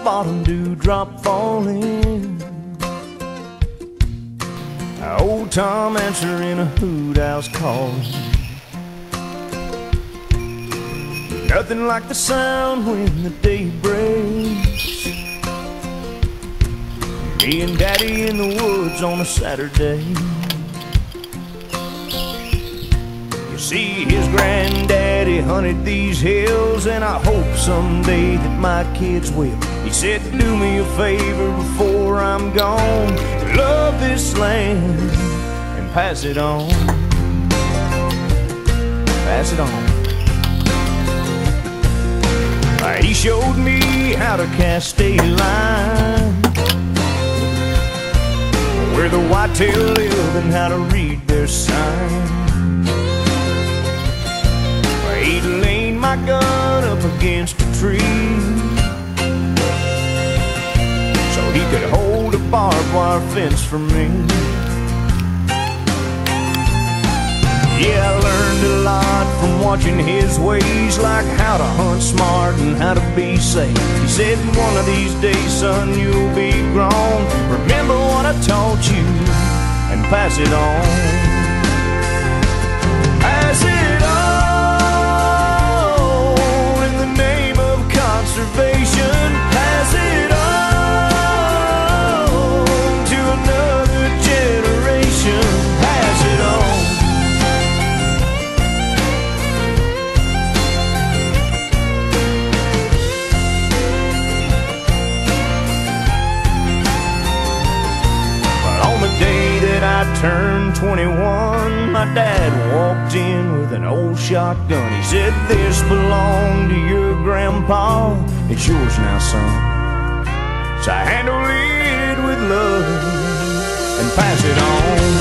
bottom dewdrop falling. Old Tom answering a hoot owl's calling. Nothing like the sound when the day breaks. Me and Daddy in the woods on a Saturday. You see, his granddaddy hunted these hills, and I hope someday that my kids will. He said, do me a favor before I'm gone, love this land and pass it on. Pass it on. He showed me how to cast a line, where the whitetail live and how to read their sign. He leaned my gun up against a tree so he could hold a barbed wire fence for me. Yeah, I learned a lot from watching his ways, like how to hunt smart and how to be safe. He said, one of these days, son, you'll be grown. Remember what I taught you and pass it on. Pass it on in the name of conservation. Pass it on to another generation. Pass it on. I turned 21, my dad walked in with an old shotgun. He said, this belonged to your grandpa, it's yours now, son. So I handle it with love and pass it on.